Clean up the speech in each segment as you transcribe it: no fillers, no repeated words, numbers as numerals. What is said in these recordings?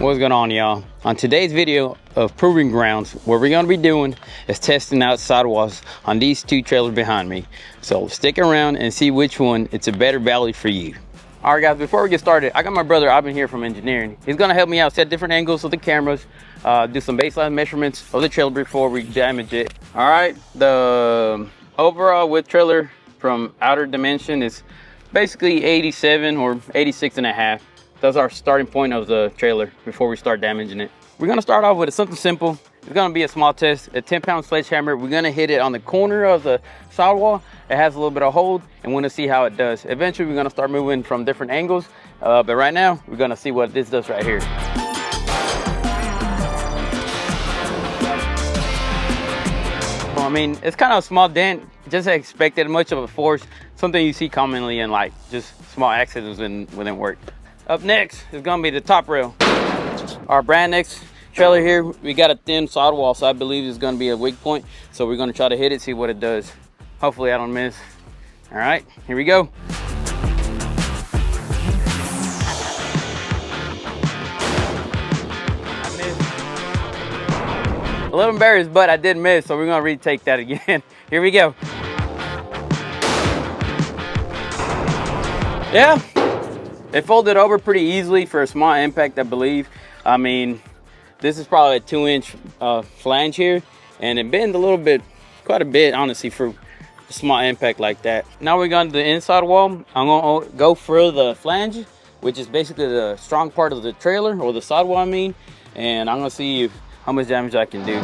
What's going on, y'all? On today's video of Proving Grounds, what we're going to be doing is testing out sidewalls on these two trailers behind me. So stick around and see which one it's a better value for you. All right, guys, before we get started, I got my brother Ivan here from engineering. He's going to help me out, set different angles of the cameras, do some baseline measurements of the trailer before we damage it. All right, the overall width trailer from outer dimension is basically 87 or 86 and a half. That's our starting point of the trailer before we start damaging it. We're gonna start off with something simple. It's gonna be a small test, a 10-pound sledgehammer. We're gonna hit it on the corner of the sidewall. It has a little bit of hold, and we're gonna see how it does. Eventually, we're gonna start moving from different angles, but right now, we're gonna see what this does right here. I mean, it's kind of a small dent, just expected much of a force, something you see commonly in like just small accidents within work. Up next is gonna be the top rail. Our brand next trailer here, we got a thin sidewall, so I believe it's gonna be a weak point. So we're gonna try to hit it, see what it does. Hopefully I don't miss. All right, here we go. I missed. A little embarrassed, but I did miss, so we're gonna retake that again. Here we go. Yeah. It folded over pretty easily for a small impact, I believe. I mean, this is probably a 2-inch flange here, and it bent a little bit, quite a bit, honestly, for a small impact like that. Now we're going to the inside wall. I'm gonna go for the flange, which is basically the strong part of the trailer, or the sidewall, I mean, and I'm gonna see how much damage I can do.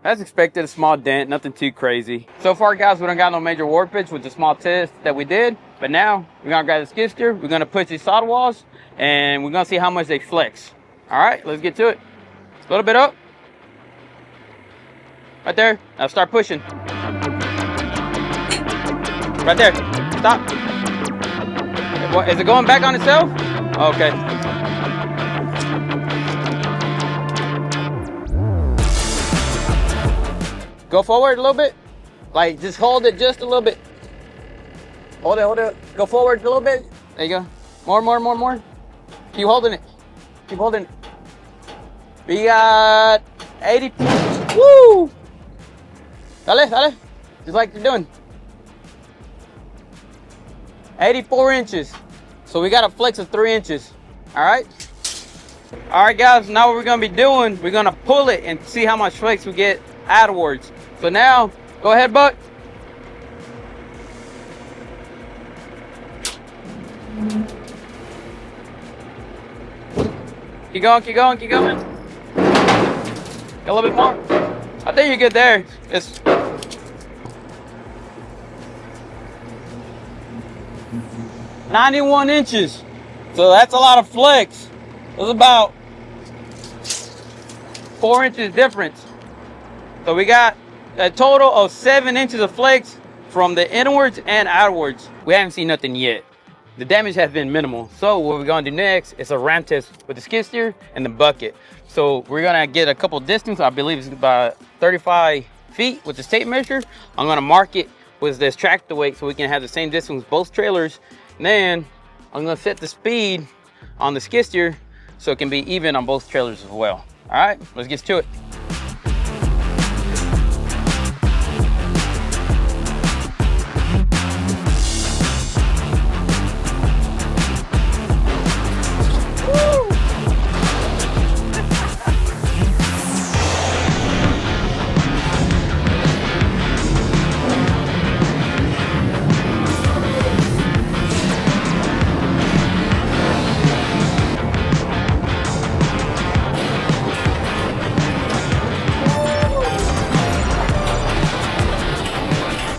As expected, a small dent, nothing too crazy. So far, guys, we don't got no major warpage with the small test that we did. But now, we're gonna grab the skid steer, we're gonna push these sidewalls, and we're gonna see how much they flex. All right, let's get to it. A little bit up. Right there, now start pushing. Right there, stop. What, is it going back on itself? Okay. Go forward a little bit. Like, just hold it just a little bit. Hold it. Go forward a little bit. There you go. More. Keep holding it. Keep holding it. We got 80. Woo! Dale. Just like you're doing. 84 inches. So we got a flex of 3 inches. All right? All right, guys. Now what we're going to be doing, we're going to pull it and see how much flex we get outwards. So now, go ahead, Buck. Keep going. Go a little bit more. I think you're good there. It's 91 inches. So that's a lot of flex. It's about 4 inches difference. So we got a total of 7 inches of flex from the inwards and outwards. We haven't seen nothing yet. The damage has been minimal. So what we're gonna do next is a ram test with the skid steer and the bucket. So we're gonna get a couple distance. I believe it's about 35 feet with this tape measure. I'm gonna mark it with this tractor weight so we can have the same distance with both trailers. And then I'm gonna set the speed on the skid steer so it can be even on both trailers as well. All right, let's get to it.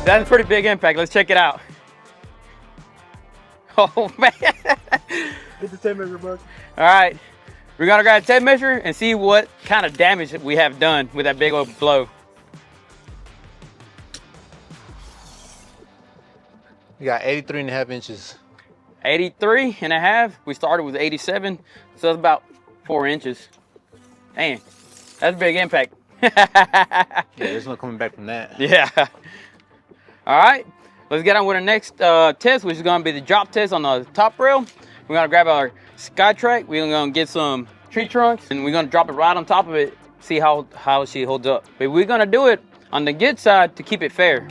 That's a pretty big impact. Let's check it out. Oh, man. Get the tape measure, bud. All right. We're going to grab a tape measure and see what kind of damage we have done with that big old blow. You got 83 and a half inches. 83 and a half. We started with 87. So that's about 4 inches. Dang, that's a big impact. Yeah, there's no coming back from that. Yeah. All right. let's get on with the next test, which is gonna be the drop test on the top rail. We're gonna grab our sky track. We're gonna get some tree trunks and we're gonna drop it right on top of it, see how she holds up. But we're gonna do it on the good side to keep it fair.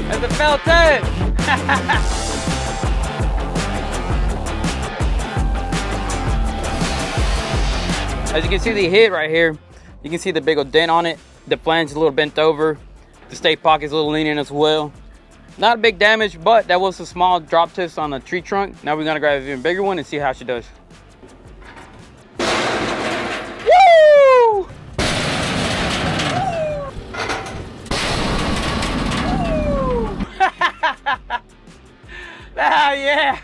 That's a failed test. As you can see the hit right here, you can see the big old dent on it. The flange is a little bent over. The stay pocket's a little lenient as well. Not a big damage, but that was a small drop test on the tree trunk. Now we're gonna grab an even bigger one and see how she does. Woo! Ah, yeah!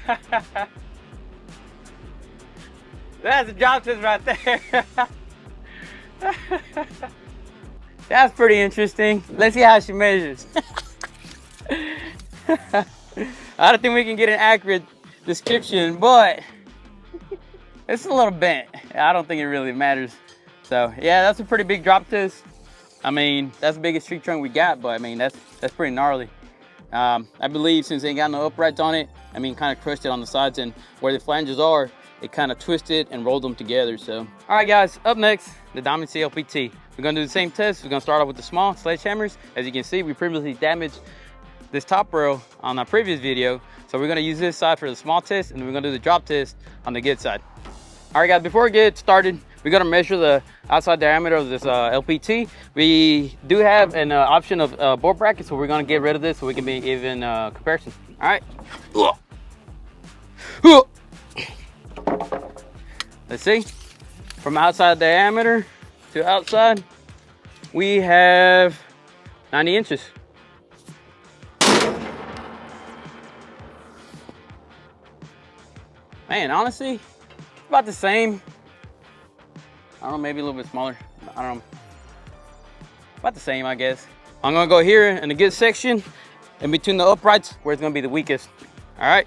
That's a drop test right there. That's pretty interesting. Let's see how she measures. I don't think we can get an accurate description, but it's a little bent. I don't think it really matters. So yeah, that's a pretty big drop test. I mean, that's the biggest tree trunk we got, but I mean, that's pretty gnarly. I believe since they ain't got no uprights on it, I mean, kind of crushed it on the sides, and where the flanges are, it kind of twisted and rolled them together. So, all right guys, up next, the Diamond CLPT. We're gonna do the same test. We're gonna start off with the small sledgehammers. As you can see, we previously damaged this top rail on our previous video. So we're gonna use this side for the small test, and then we're gonna do the drop test on the good side. All right guys, before we get started, we're gonna measure the outside diameter of this LPT. We do have an option of board bracket, so we're gonna get rid of this so we can be even comparison. All right. Let's see. From outside diameter to outside, we have 90 inches. Man, honestly, about the same. I don't know, maybe a little bit smaller. I don't know. About the same, I guess. I'm gonna go here in the good section, in between the uprights, where it's gonna be the weakest. All right.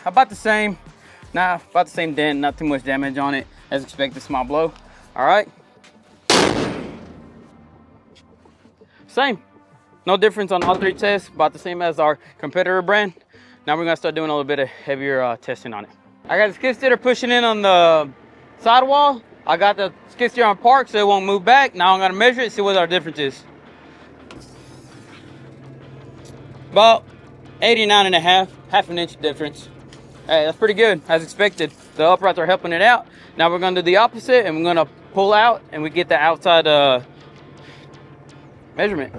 About the same. Nah, about the same dent, not too much damage on it. As expected, small blow. All right. Same. No difference on all three tests, about the same as our competitor brand. Now we're gonna start doing a little bit of heavier testing on it. I got the skid steer pushing in on the sidewall. I got the skid steer on park so it won't move back. Now I'm gonna measure it, see what our difference is. About 89.5, half an inch difference. Hey, that's pretty good, as expected. The uprights are helping it out. Now we're gonna do the opposite, and we're gonna pull out and we get the outside measurement.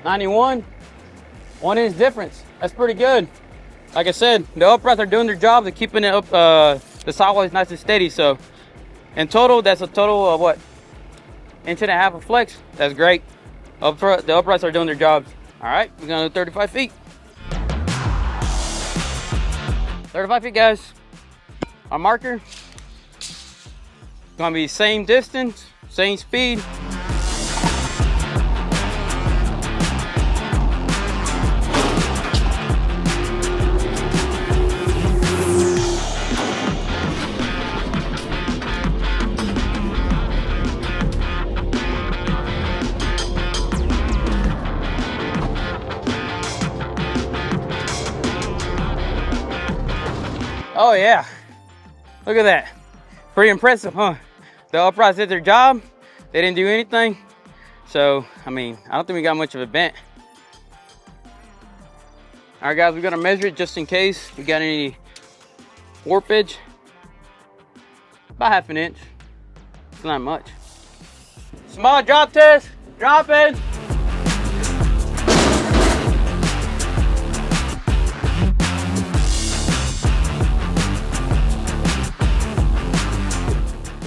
$91, 1 inch difference. That's pretty good. Like I said, the uprights are doing their job. They're keeping it up. The sidewall is nice and steady. So, in total, that's a total of what? 1.5 inches of flex. That's great. The uprights are doing their jobs. All right, we're gonna do 35 feet. 35 feet, guys. Our marker. Gonna be same distance, same speed. Oh yeah, look at that. Pretty impressive, huh? The uprights did their job. They didn't do anything. So, I mean, I don't think we got much of a bent. All right, guys, we're gonna measure it just in case we got any warpage. About half an inch. It's not much. Small drop test, dropping.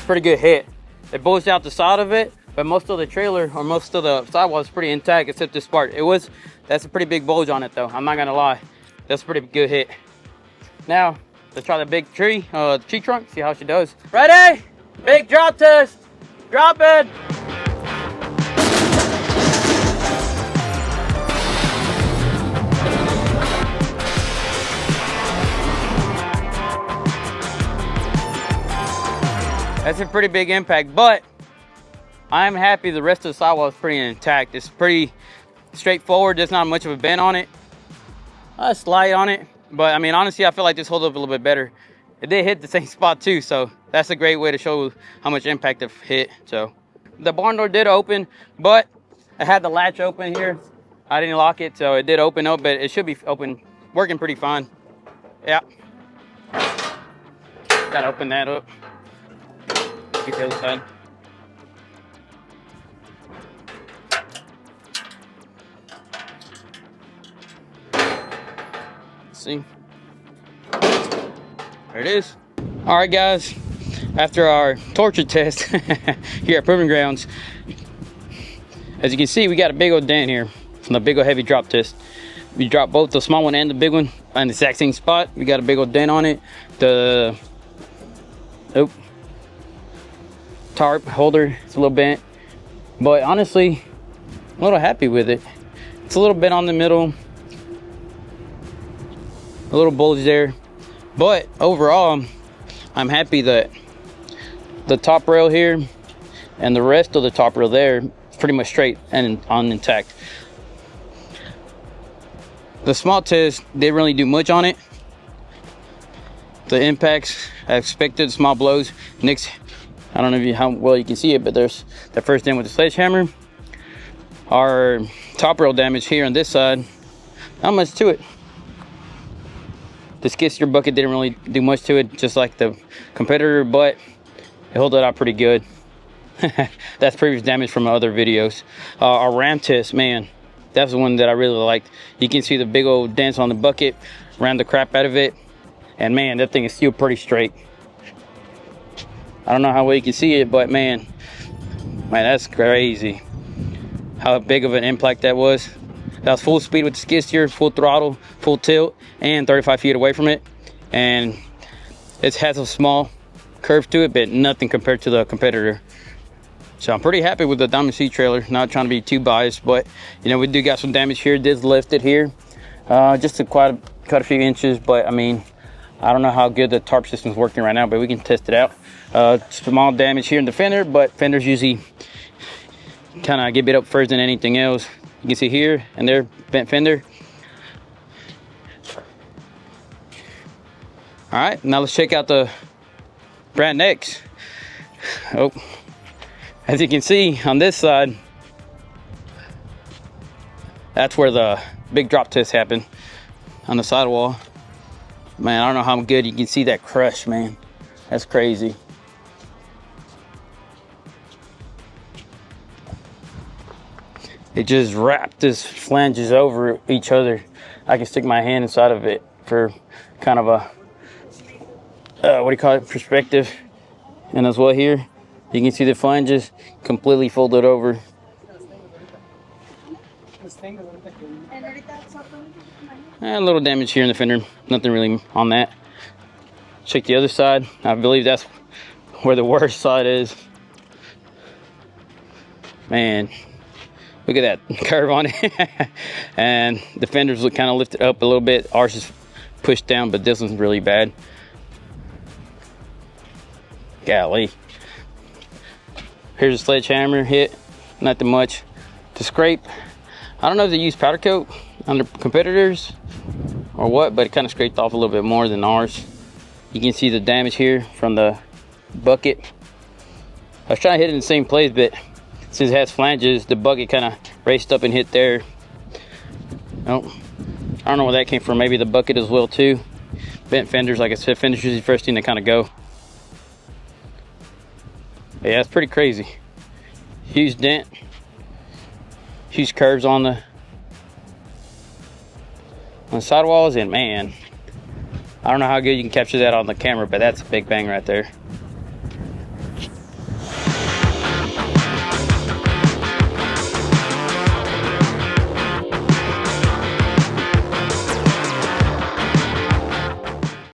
Pretty good hit. It bulged out the side of it, but most of the trailer or most of the sidewall is pretty intact except this part. That's a pretty big bulge on it though. I'm not gonna lie. That's a pretty good hit. Now, let's try the big tree trunk, see how she does. Ready? Big drop test. Drop it. That's a pretty big impact, but I'm happy the rest of the sidewall is pretty intact. It's pretty straightforward. There's not much of a bend on it. A slide on it. But I mean, honestly, I feel like this holds up a little bit better. It did hit the same spot too, so that's a great way to show how much impact it hit. So the barn door did open, but I had the latch open here. I didn't lock it, so it did open up, but it should be open, working pretty fine. Yeah. Gotta open that up. Get the other side. See, there it is. All right, guys, after our torture test here at Proving Grounds, as you can see, we got a big old dent here from the big old heavy drop test. We dropped both the small one and the big one in the exact same spot. We got a big old dent on it. The tarp holder, it's a little bent, but honestly, I'm a little happy with it. It's a little bent on the middle, a little bulge there, but overall I'm happy that the top rail here and the rest of the top rail there is pretty much straight and on intact. The small test didn't really do much on it. The impacts I expected, small blows. Next, I don't know how well you can see it, but there's the first in with the sledgehammer. Our top rail damage here on this side, not much to it. The skid steer bucket didn't really do much to it, just like the competitor, but it held it out pretty good. That's previous damage from other videos. Our ram test, man, that's the one that I really liked. You can see the big old dents on the bucket, ran the crap out of it, and man, that thing is still pretty straight. I don't know how well you can see it, but man, that's crazy how big of an impact that was. That was full speed with the skid steer, full throttle, full tilt, and 35 feet away from it. And it has a small curve to it, but nothing compared to the competitor. So I'm pretty happy with the Diamond C trailer. Not trying to be too biased, but you know, we do got some damage here. Did lift it here, just quite a few inches. But I mean, I don't know how good the tarp system is working right now, but we can test it out. Small damage here in the fender, but fenders usually kind of get beat up first than anything else. You can see here and there, bent fender. All right, now let's check out the brand X. Oh, as you can see on this side, that's where the big drop test happened on the sidewall. Man, I don't know how good you can see that crush, man. That's crazy. It just wrapped his flanges over each other. I can stick my hand inside of it for kind of a, what do you call it, perspective. And as well here, you can see the flanges completely folded over. And a little damage here in the fender, nothing really on that. Check the other side. I believe that's where the worst side is. Man, look at that curve on it. And the fenders look kind of lifted up a little bit. Ours is pushed down, but this one's really bad. Golly. Here's a sledgehammer hit, nothing much to scrape. I don't know if they use powder coat on the competitors or what, but it kind of scraped off a little bit more than ours. You can see the damage here from the bucket. I was trying to hit it in the same place, but since it has flanges, the bucket kind of raced up and hit there. Oh, I don't know where that came from. Maybe the bucket as well too. Bent fenders, like I said, fenders usually the first thing to kind of go. But yeah, it's pretty crazy. Huge dent, huge curves on the sidewalls, and man, I don't know how good you can capture that on the camera, but that's a big bang right there.